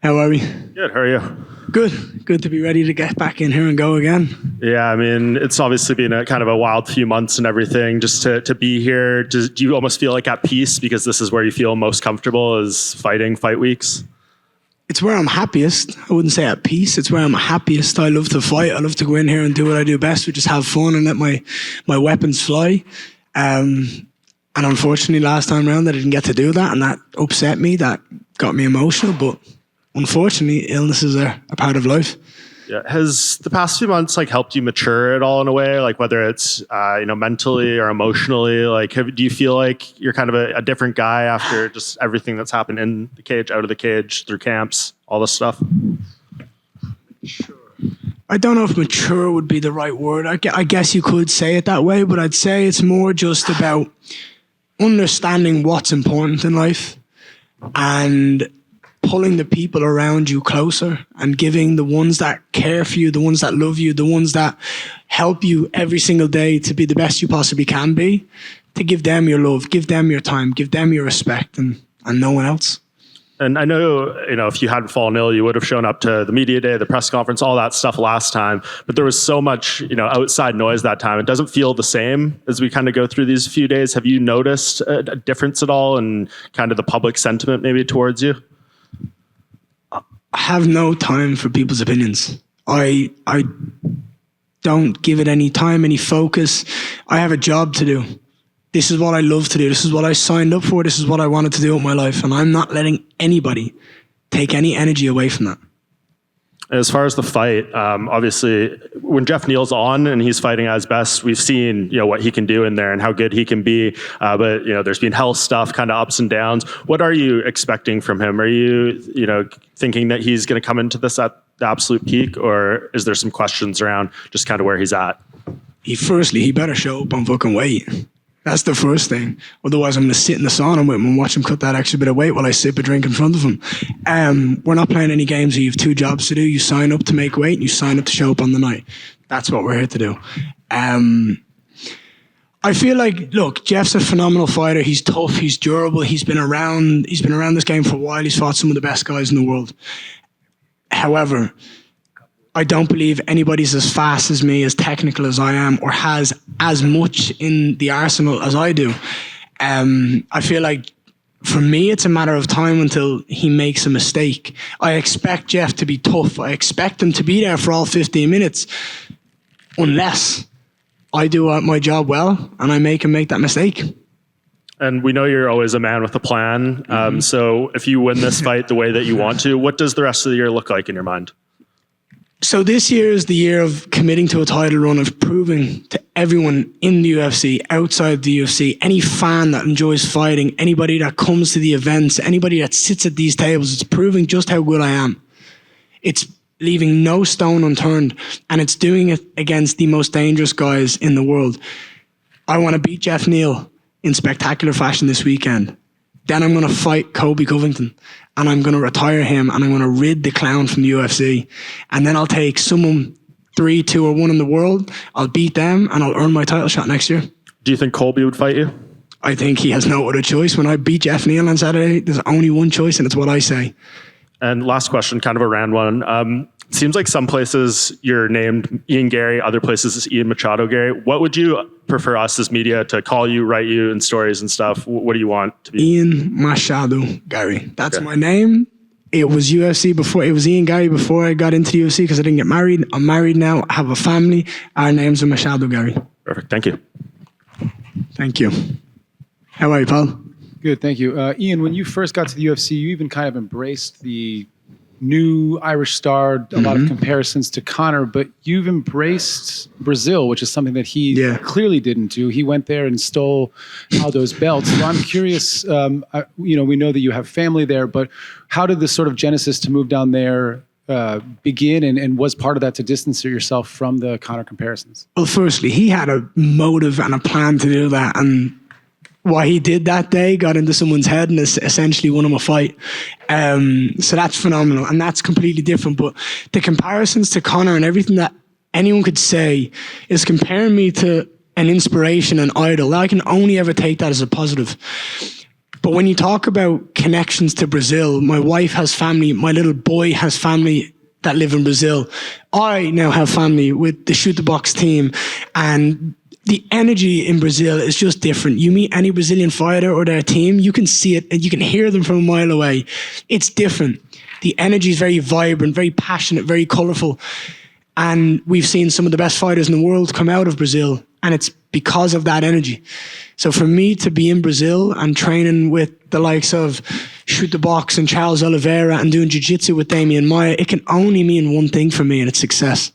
How are we? Good, how are you? Good to be ready to get back in here and go again. Yeah, I mean, it's obviously been a kind of a wild few months and everything. Just to be here, do you almost feel like at peace because this is where you feel most comfortable is fighting fight weeks? It's where I'm happiest. I wouldn't say at peace. It's where I'm happiest. I love to fight. I love to go in here and do what I do best, which is have fun and let my weapons fly. And unfortunately, last time around, I didn't get to do that, and that upset me. That got me emotional, but unfortunately, illnesses are a part of life. Yeah. Has the past few months helped you mature at all in a way? Like whether it's mentally or emotionally, do you feel like you're kind of a different guy after just everything that's happened in the cage, out of the cage, through camps, all this stuff? Sure. I don't know if mature would be the right word. I guess you could say it that way, but I'd say it's more just about understanding what's important in life and pulling the people around you closer and giving the ones that care for you, the ones that love you, the ones that help you every single day to be the best you possibly can be, to give them your love, give them your time, give them your respect, and no one else. And I know, if you hadn't fallen ill, you would have shown up to the media day, the press conference, all that stuff last time. But there was so much, outside noise that time. It doesn't feel the same as we kind of go through these few days. Have you noticed a difference at all in kind of the public sentiment maybe towards you? I have no time for people's opinions. I don't give it any time, any focus. I have a job to do. This is what I love to do. This is what I signed up for. This is what I wanted to do with my life. And I'm not letting anybody take any energy away from that. As far as the fight, obviously, when Geoff Neal's on and he's fighting at his best, we've seen what he can do in there and how good he can be. But there's been health stuff, kind of ups and downs. What are you expecting from him? Are you thinking that he's going to come into this at the absolute peak, or is there some questions around just kind of where he's at? He better show up on fucking weight. That's the first thing. Otherwise, I'm going to sit in the sauna with him and watch him cut that extra bit of weight while I sip a drink in front of him. We're not playing any games where you have two jobs to do. You sign up to make weight and you sign up to show up on the night. That's what we're here to do. I feel like, look, Geoff's a phenomenal fighter. He's tough. He's durable. He's been around this game for a while. He's fought some of the best guys in the world. However, I don't believe anybody's as fast as me, as technical as I am, or has as much in the arsenal as I do. I feel like for me, it's a matter of time until he makes a mistake. I expect Geoff to be tough. I expect him to be there for all 15 minutes, unless I do my job well and I make him make that mistake. And we know you're always a man with a plan. So if you win this fight the way that you want to, what does the rest of the year look like in your mind? So this year is the year of committing to a title run, of proving to everyone in the UFC, outside the UFC, any fan that enjoys fighting, anybody that comes to the events, anybody that sits at these tables, it's proving just how good I am. It's leaving no stone unturned, and it's doing it against the most dangerous guys in the world. I want to beat Geoff Neal in spectacular fashion this weekend. Then I'm going to fight Colby Covington, and I'm going to retire him, and I'm going to rid the clown from the UFC. And then I'll take someone 3, 2, or 1 in the world. I'll beat them, and I'll earn my title shot next year. Do you think Colby would fight you? I think he has no other choice. When I beat Geoff Neal on Saturday, there's only one choice, and it's what I say. And last question, kind of a round one. Seems like some places you're named Ian Garry, other places it's Ian Machado Garry. What would you prefer us as media to call you, write you in stories and stuff? What do you want to be? Ian Machado Garry. That's my name. It was UFC before. It was Ian Garry before I got into the UFC because I didn't get married. I'm married now. I have a family. Our names are Machado Garry. Perfect. Thank you. Thank you. How are you, Paul? Good, thank you. Ian, when you first got to the UFC, you even kind of embraced the new Irish star, a lot of comparisons to Conor, but you've embraced Brazil, which is something that he clearly didn't do. He went there and stole Aldo's belt. So I'm curious, we know that you have family there, but how did this sort of genesis to move down there begin, and was part of that to distance yourself from the Conor comparisons? Well, firstly, he had a motive and a plan to do that, and what he did that day got into someone's head and essentially won him a fight. So that's phenomenal, and that's completely different. But the comparisons to Conor and everything that anyone could say is comparing me to an inspiration, an idol. I can only ever take that as a positive. But when you talk about connections to Brazil, my wife has family, my little boy has family that live in Brazil. I now have family with the Shoot the Box team, and the energy in Brazil is just different. You meet any Brazilian fighter or their team, you can see it and you can hear them from a mile away. It's different. The energy is very vibrant, very passionate, very colorful. And we've seen some of the best fighters in the world come out of Brazil, and it's because of that energy. So for me to be in Brazil and training with the likes of Shoot the Box and Charles Oliveira and doing jiu-jitsu with Damian Maia, it can only mean one thing for me, and it's success.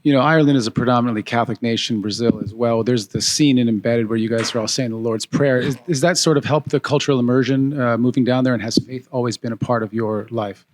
You know, Ireland is a predominantly Catholic nation, Brazil as well. There's the scene in Embedded where you guys are all saying the Lord's Prayer. Is that sort of helped the cultural immersion moving down there, and has faith always been a part of your life?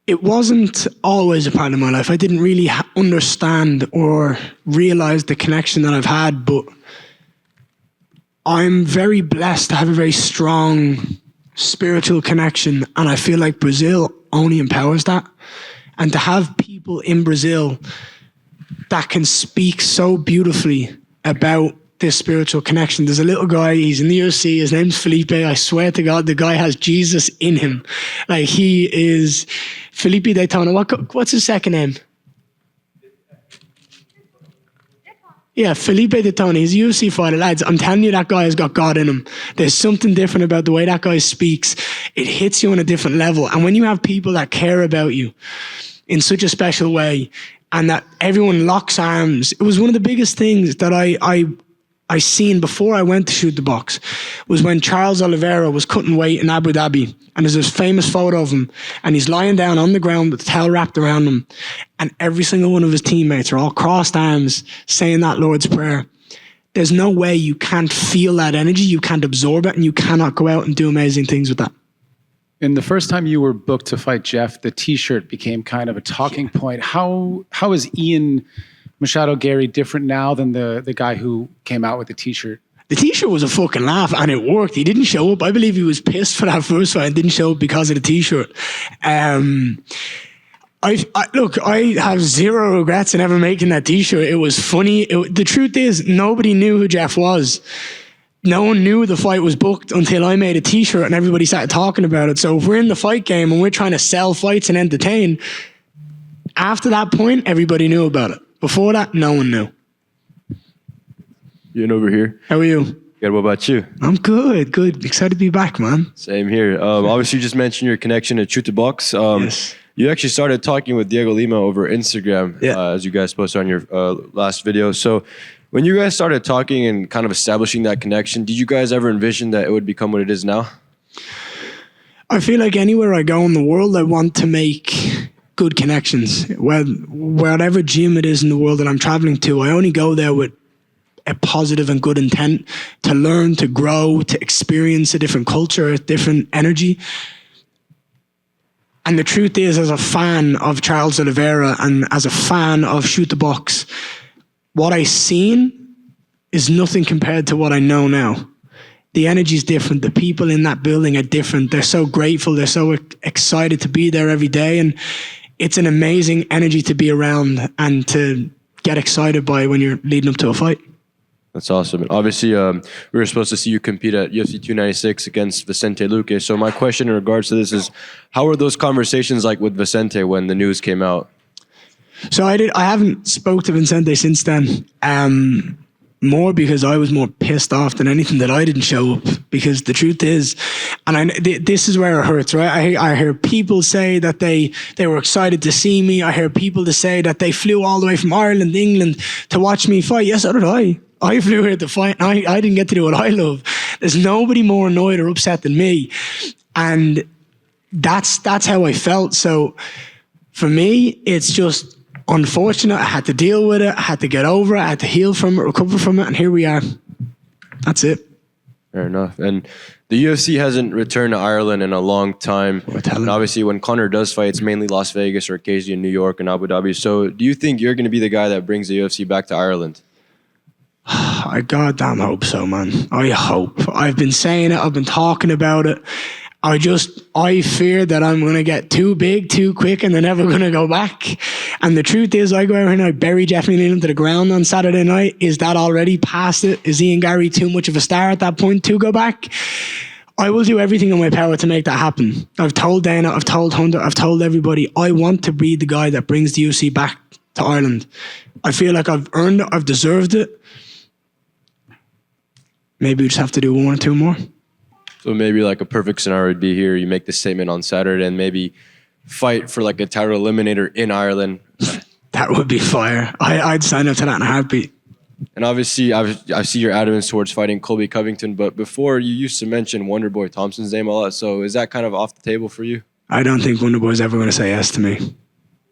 It wasn't always a part of my life. I didn't really understand or realize the connection that I've had, but I'm very blessed to have a very strong spiritual connection, and I feel like Brazil only empowers that. And to have people in Brazil that can speak so beautifully about this spiritual connection. There's a little guy, he's in the UFC, his name's Felipe. I swear to God, the guy has Jesus in him. Like, he is Felipe Daytona. What's his second name? Yeah, Felipe Daytona. He's a UFC fighter, lads. I'm telling you, that guy has got God in him. There's something different about the way that guy speaks. It hits you on a different level. And when you have people that care about you in such a special way, and that everyone locks arms, it was one of the biggest things that I seen before I went to Shoot the Box, was when Charles Oliveira was cutting weight in Abu Dhabi, and there's this famous photo of him, and he's lying down on the ground with the towel wrapped around him, and every single one of his teammates are all crossed arms saying that Lord's Prayer. There's no way you can't feel that energy, you can't absorb it, and you cannot go out and do amazing things with that. And the first time you were booked to fight Geoff, the T-shirt became kind of a talking point. How is Ian Machado Garry different now than the guy who came out with the T-shirt? The T-shirt was a fucking laugh, and it worked. He didn't show up. I believe he was pissed for that first fight and didn't show up because of the T-shirt. Look, I have zero regrets in ever making that T-shirt. It was funny. The truth is, nobody knew who Geoff was. No one knew the fight was booked until I made a T-shirt and everybody started talking about it. So if we're in the fight game and we're trying to sell fights and entertain, after that point, everybody knew about it. Before that, no one knew. Ian over here. How are you? Good, what about you? I'm good. Excited to be back, man. Same here. Obviously, you just mentioned your connection to Shoot the Box. Yes. You actually started talking with Diego Lima over Instagram, as you guys posted on your last video. So when you guys started talking and kind of establishing that connection, did you guys ever envision that it would become what it is now? I feel like anywhere I go in the world, I want to make good connections. Whatever gym it is in the world that I'm traveling to, I only go there with a positive and good intent to learn, to grow, to experience a different culture, a different energy. And the truth is, as a fan of Charles Oliveira and as a fan of Shoot the Box, what I seen is nothing compared to what I know now. The energy is different. The people in that building are different. They're so grateful. They're so excited to be there every day. And it's an amazing energy to be around and to get excited by when you're leading up to a fight. That's awesome. And obviously, we were supposed to see you compete at UFC 296 against Vicente Luque. So my question in regards to this is, how were those conversations like with Vicente when the news came out? So I haven't spoke to Vicente since then. More because I was more pissed off than anything that I didn't show up. Because the truth is, and this is where it hurts, right? I hear people say that they were excited to see me. I hear people to say that they flew all the way from Ireland, England to watch me fight. Yes, so did I. I flew here to fight, and I didn't get to do what I love. There's nobody more annoyed or upset than me. And that's how I felt. So for me, it's just unfortunate. I had to deal with it. I had to get over it. I had to heal from it, recover from it, and here we are. That's it. Fair enough. And the UFC hasn't returned to Ireland in a long time. And obviously, when Conor does fight, it's mainly Las Vegas or occasionally New York and Abu Dhabi. So do you think you're going to be the guy that brings the UFC back to Ireland? I goddamn hope so, man. I hope. I've been saying it. I've been talking about it. I fear that I'm going to get too big too quick and they're never going to go back. And the truth is, I go out and I bury Geoff Neal into the ground on Saturday night. Is that already past it? Is Ian Garry too much of a star at that point to go back? I will do everything in my power to make that happen. I've told Dana, I've told Hunter, I've told everybody, I want to be the guy that brings the UFC back to Ireland. I feel like I've earned it, I've deserved it. Maybe we just have to do 1 or 2 more. So maybe like a perfect scenario would be here. You make the statement on Saturday and maybe fight for like a title eliminator in Ireland. That would be fire. I'd sign up to that in a heartbeat. And obviously, I see your adamance towards fighting Colby Covington. But before, you used to mention Wonderboy Thompson's name a lot. So is that kind of off the table for you? I don't think Wonderboy's ever going to say yes to me.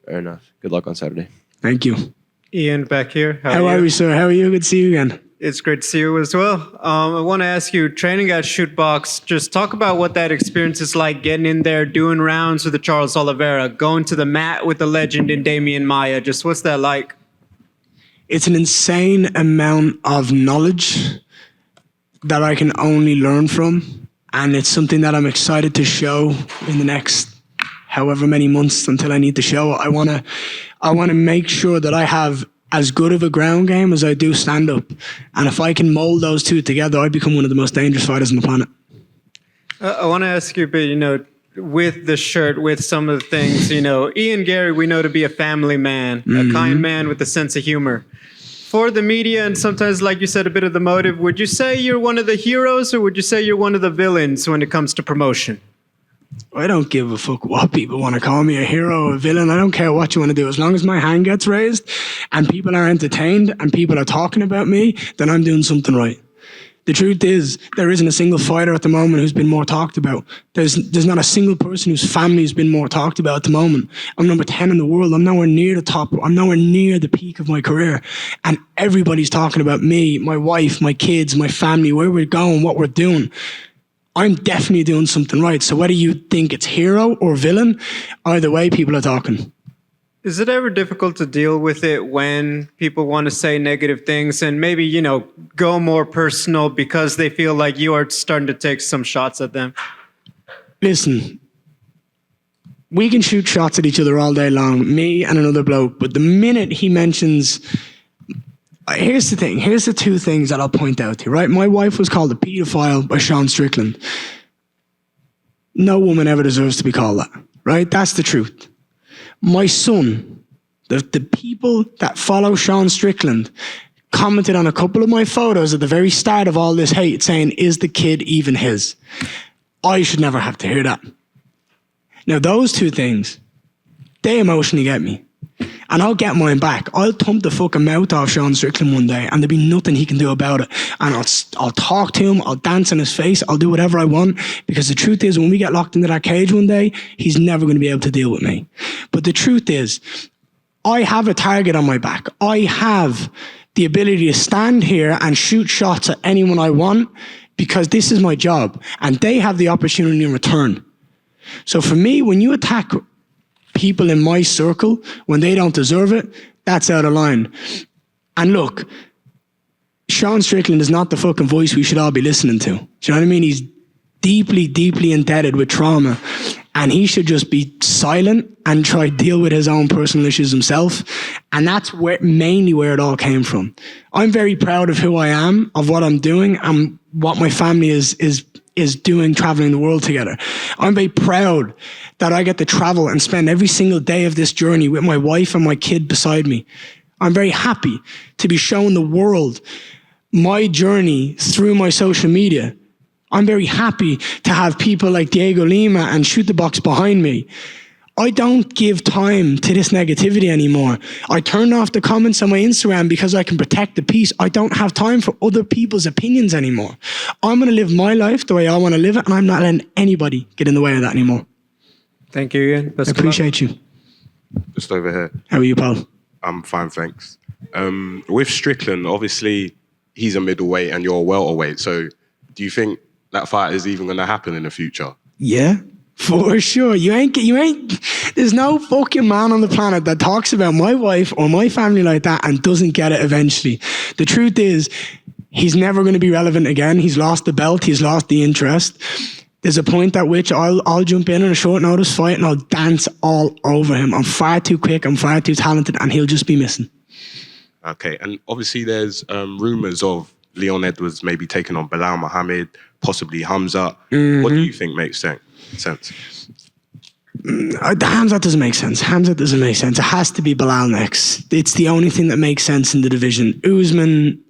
Fair enough. Good luck on Saturday. Thank you. Ian, back here. How are we, sir? How are you? Good to see you again. It's great to see you as well. I want to ask you, training at Shootbox, just talk about what that experience is like, getting in there, doing rounds with the Charles Oliveira, going to the mat with the legend in Damian Maia. Just what's that like? It's an insane amount of knowledge that I can only learn from. And it's something that I'm excited to show in the next however many months until I need to show. I want to make sure that I have as good of a ground game as I do stand up. And if I can mold those two together, I become one of the most dangerous fighters on the planet. I want to ask you a bit, with the shirt, with some of the things, Ian Garry, we know to be a family man, a kind man with a sense of humor. For the media and sometimes, like you said, a bit of the motive, would you say you're one of the heroes or would you say you're one of the villains when it comes to promotion? I don't give a fuck what people want to call me, a hero or a villain. I don't care what you want to do. As long as my hand gets raised and people are entertained and people are talking about me, then I'm doing something right. The truth is, there isn't a single fighter at the moment who's been more talked about. There's not a single person whose family has been more talked about at the moment. I'm number 10 in the world. I'm nowhere near the top. I'm nowhere near the peak of my career. And everybody's talking about me, my wife, my kids, my family, where we're going, what we're doing. I'm definitely doing something right. So whether you think it's hero or villain, either way, people are talking. Is it ever difficult to deal with it when people want to say negative things and maybe, go more personal because they feel like you are starting to take some shots at them? Listen, we can shoot shots at each other all day long, me and another bloke, but the minute he mentions... Here's the thing. Here's the 2 things that I'll point out to you, right? My wife was called a pedophile by Sean Strickland. No woman ever deserves to be called that, right? That's the truth. My son, the people that follow Sean Strickland commented on a couple of my photos at the very start of all this hate saying, is the kid even his? I should never have to hear that. Now, those 2 things, they emotionally get me. And I'll get mine back. I'll thump the fucking mouth off Sean Strickland one day and there'll be nothing he can do about it. And I'll talk to him, I'll dance in his face, I'll do whatever I want, because the truth is, when we get locked into that cage one day, he's never going to be able to deal with me. But the truth is, I have a target on my back. I have the ability to stand here and shoot shots at anyone I want because this is my job and they have the opportunity in return. So for me, when you attack people in my circle when they don't deserve it, that's out of line. And look, Sean Strickland is not the fucking voice we should all be listening to. Do you know what I mean? He's deeply, deeply indebted with trauma and he should just be silent and try to deal with his own personal issues himself. And that's mainly where it all came from. I'm very proud of who I am, of what I'm doing and what my family is doing, traveling the world together. I'm very proud that I get to travel and spend every single day of this journey with my wife and my kid beside me. I'm very happy to be showing the world my journey through my social media. I'm very happy to have people like Diego Lima and Shoot the Box behind me. I don't give time to this negativity anymore. I turned off the comments on my Instagram because I can protect the peace. I don't have time for other people's opinions anymore. I'm going to live my life the way I want to live it, and I'm not letting anybody get in the way of that anymore. Thank you, Ian. I appreciate you. Just over here. How are you, pal? I'm fine, thanks. With Strickland, obviously, he's a middleweight and you're a welterweight. So do you think that fight is even going to happen in the future? Yeah, for sure. You ain't, there's no fucking man on the planet that talks about my wife or my family like that and doesn't get it eventually. The truth is, he's never going to be relevant again. He's lost the belt. He's lost the interest. There's a point at which I'll jump in on a short notice fight and I'll dance all over him. I'm far too quick, I'm far too talented, and he'll just be missing. Okay, and obviously there's rumours of Leon Edwards maybe taking on Bilal Muhammad, possibly Hamza. What do you think makes sense? Hamza doesn't make sense. It has to be Bilal next. It's the only thing that makes sense in the division. Usman,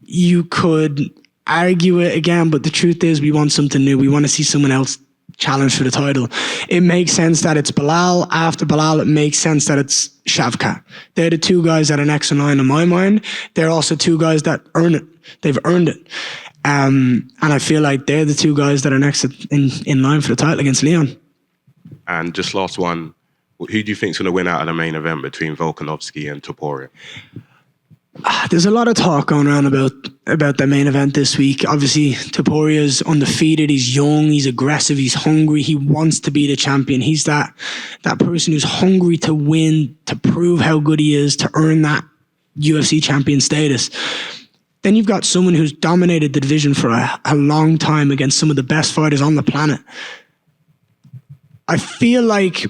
you could argue it again, but the truth is we want something new. We want to see someone else challenge for the title. It makes sense that it's Bilal. After Bilal, it makes sense that it's Shavkat. They're the two guys that are next in line in my mind. They're also two guys that earn it. They've earned it. And I feel like they're the two guys that are next in line for the title against Leon. And just last one, who do you think's going to win out of the main event between Volkanovski and Topuria? There's a lot of talk going around about the main event this week. Obviously, Topuria's undefeated. He's young. He's aggressive. He's hungry. He wants to be the champion. He's that person who's hungry to win, to prove how good he is, to earn that UFC champion status. Then you've got someone who's dominated the division for a long time against some of the best fighters on the planet. I feel like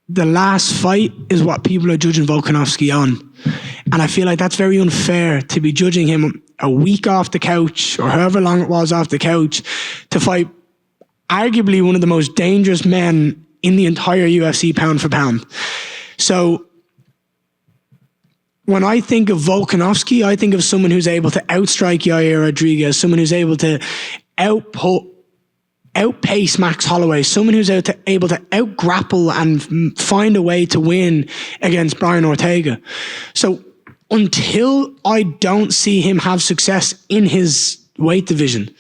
the last fight is what people are judging Volkanovski on. And I feel like that's very unfair to be judging him a week off the couch or however long it was off the couch to fight arguably one of the most dangerous men in the entire UFC pound for pound. So when I think of Volkanovski, I think of someone who's able to outstrike Yair Rodriguez, someone who's able to outpace Max Holloway, someone who's able to out-grapple and find a way to win against Brian Ortega. So until I don't see him have success in his weight division,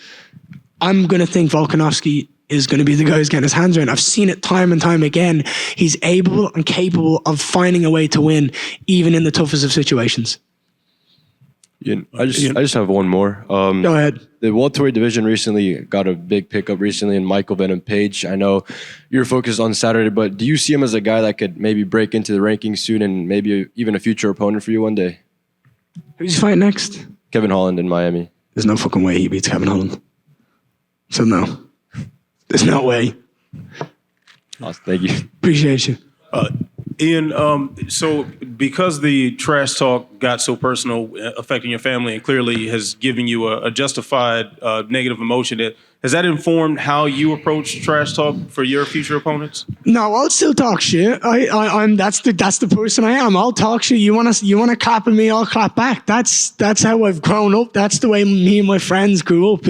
I'm going to think Volkanovski is going to be the guy who's getting his hands around. I've seen it time and time again. He's able and capable of finding a way to win, even in the toughest of situations. I just have one more. Go ahead. The welterweight division recently got a big pickup recently in Michael Venom Page. I know you're focused on Saturday, but do you see him as a guy that could maybe break into the rankings soon and maybe even a future opponent for you one day? Who's he fighting next? Kevin Holland in Miami. There's no fucking way he beats Kevin Holland. So no. There's no way. Awesome. Thank you. Appreciate you. Ian, so because the trash talk got so personal, affecting your family, and clearly has given you a justified negative emotion, has that informed how you approach trash talk for your future opponents? No, I'll still talk shit. I'm that's the person I am. I'll talk shit. You wanna clap at me, I'll clap back. That's how I've grown up. That's the way me and my friends grew up.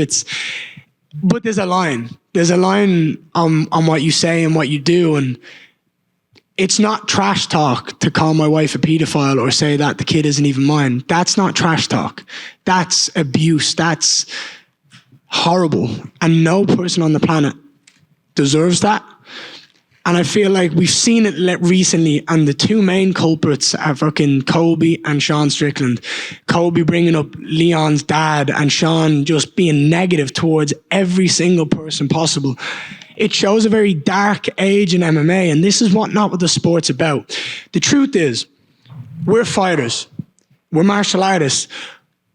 But there's a line. There's a line on what you say and what you do, and it's not trash talk to call my wife a pedophile or say that the kid isn't even mine. That's not trash talk. That's abuse. That's horrible. And no person on the planet deserves that. And I feel like we've seen it recently, and the two main culprits are fucking Colby and Sean Strickland. Colby bringing up Leon's dad and Sean just being negative towards every single person possible. It shows a very dark age in MMA, and this is not what the sport's about. The truth is, we're fighters. We're martial artists.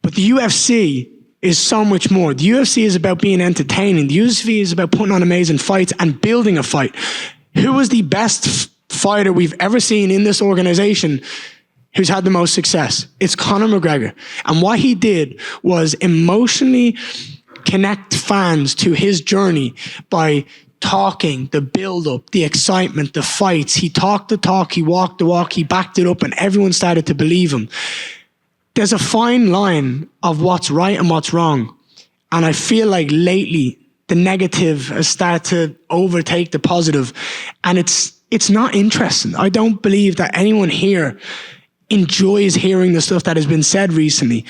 But the UFC is so much more. The UFC is about being entertaining. The UFC is about putting on amazing fights and building a fight. Who was the best fighter we've ever seen in this organization who's had the most success? It's Conor McGregor. And what he did was emotionally connect fans to his journey by talking, the build-up, the excitement, the fights. He talked the talk, he walked the walk, he backed it up, and everyone started to believe him. There's a fine line of what's right and what's wrong. And I feel like lately, the negative has started to overtake the positive, and it's not interesting. I don't believe that anyone here enjoys hearing the stuff that has been said recently.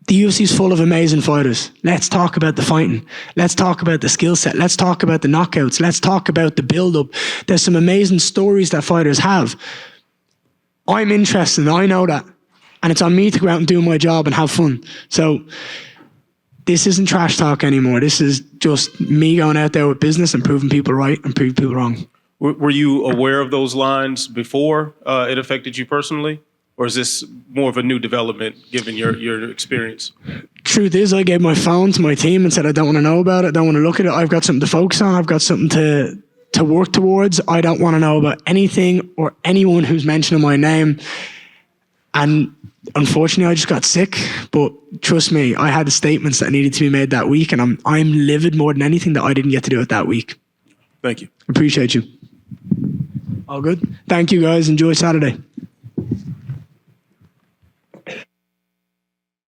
The UFC is full of amazing fighters. Let's talk about the fighting. Let's talk about the skill set. Let's talk about the knockouts. Let's talk about the build-up. There's some amazing stories that fighters have. I'm interested, I know that. And it's on me to go out and do my job and have fun. So this isn't trash talk anymore. This is just me going out there with business and proving people right and proving people wrong. Were you aware of those lines before it affected you personally? or is this more of a new development given your experience? Truth is, I gave my phone to my team and said, I don't want to know about it. I don't want to look at it. I've got something to focus on. I've got something to work towards. I don't want to know about anything or anyone who's mentioning my name. And unfortunately, I just got sick. But trust me, I had the statements that needed to be made that week, and I'm livid more than anything that I didn't get to do it that week. Thank you. Appreciate you. All good. Thank you, guys. Enjoy Saturday.